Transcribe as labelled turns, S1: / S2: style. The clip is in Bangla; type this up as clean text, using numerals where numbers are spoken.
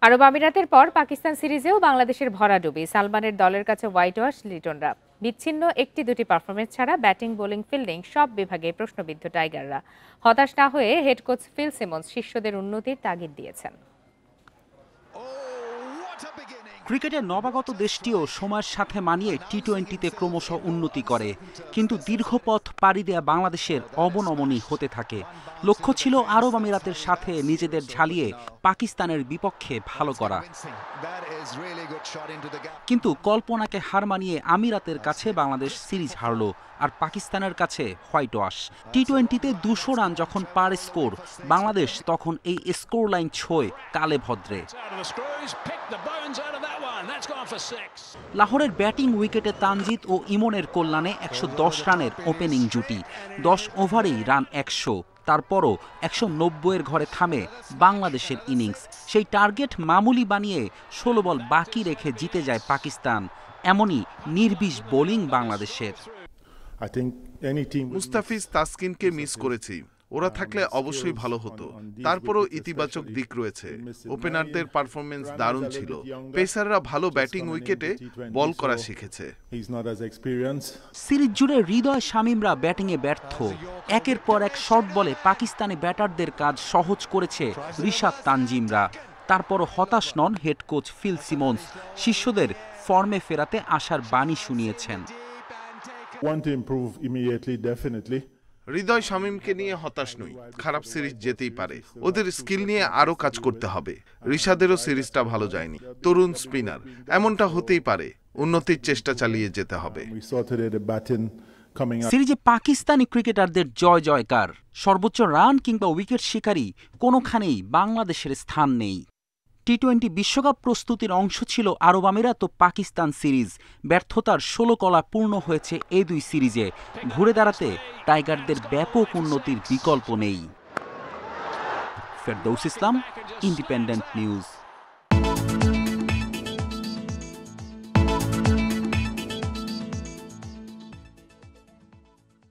S1: আরব আমিরাতের পর পাকিস্তান সিরিজেও বাংলাদেশের ভরাডুবি। সালমানের দলের কাছে হোয়াইট ওয়াশ লিটনরা। বিচ্ছিন্ন একটি দুটি পারফরমেন্স ছাড়া ব্যাটিং, বোলিং, ফিল্ডিং সব বিভাগে প্রশ্নবিদ্ধ টাইগাররা। হতাশ না হয়ে হেড কোচ ফিল সিমন্স শিষ্যদের উন্নতির তাগিদ দিয়েছেন।
S2: ক্রিকেটের নবাগত দেশটিও সময়ের সাথে মানিয়ে টি-20তে ক্রমশ উন্নতি করে, কিন্তু দীর্ঘ পথ পাড়ি দেয়া বাংলাদেশের অবনমনই হতে থাকে। লক্ষ্য ছিল আরব আমিরাতের সাথে নিজেদের ঝালিয়ে পাকিস্তানের বিপক্ষে ভালো করা, কিন্তু কল্পনাকে হার মানিয়ে আমিরাতের কাছে বাংলাদেশ সিরিজ হারল, আর পাকিস্তানের কাছে হোয়াইট ওয়াশ। টি-20তে 200 রান যখন পার স্কোর, বাংলাদেশ তখন এই স্কোর লাইন ছোঁয় কালে ভদ্রে। লাহোরের ব্যাটিং উইকেটে তানজিদ ও ইমনের কল্যাণে 110 রানের ওপেনিং জুটি। 10 ওভারেই রান 100, তারপরও 190-এর ঘরে থামে বাংলাদেশের ইনিংস। সেই টার্গেট মামুলি বানিয়ে 16 বল বাকি রেখে জিতে যায় পাকিস্তান। এমনই নির্বিষ বোলিং বাংলাদেশের।
S3: মুস্তাফিজ, তাসকিনকে মিস করেছি। ওরা থাকলে অবশ্যই ভালো হতো। তারপরও ইতিবাচক দিক রয়েছে। ওপেনারদের পারফরমেন্স দারুণ ছিল। পেসাররা ভালো ব্যাটিং উইকেটে বল করা শিখেছে।
S2: সিরিজ জুড়ে হৃদয় শামীমরা ব্যাটিংয়ে ব্যর্থ। একের পর এক শর্ট বলে পাকিস্তানি ব্যাটারদের কাজ সহজ করেছে রিশাদ তানজিমরা। তারপরও হতাশ নন হেড কোচ ফিল সিমন্স। শিষ্যদের ফর্মে ফেরাতে আশার বাণী শুনিয়েছেন।
S3: হৃদয় শামীমকে নিয়ে হতাশ নই। খারাপ সিরিজ যেতেই পারে। ওদের স্কিল নিয়ে আরো কাজ করতে হবে। রিশাদেরও সিরিজটা ভালো যায়নি। তরুণ স্পিনার, এমনটা হতেই পারে। উন্নতির চেষ্টা চালিয়ে যেতে হবে।
S2: সিরিজে পাকিস্তানি ক্রিকেটারদের জয় জয়কার। সর্বোচ্চ রান কিংবা উইকেট শিকারী কোনোখানেই বাংলাদেশের স্থান নেই। টি-20 বিশ্বকাপ প্রস্তুতির অংশ ছিল আরব আমিরাত ও পাকিস্তান সিরিজ। ব্যর্থতার 16 কলা পূর্ণ হয়েছে এই দুই সিরিজে। ঘুরে দাঁড়াতে টাইগারদের ব্যাপক উন্নতির বিকল্প নেই। ফেরদৌস ইসলাম, ইন্ডিপেন্ডেন্ট নিউজ।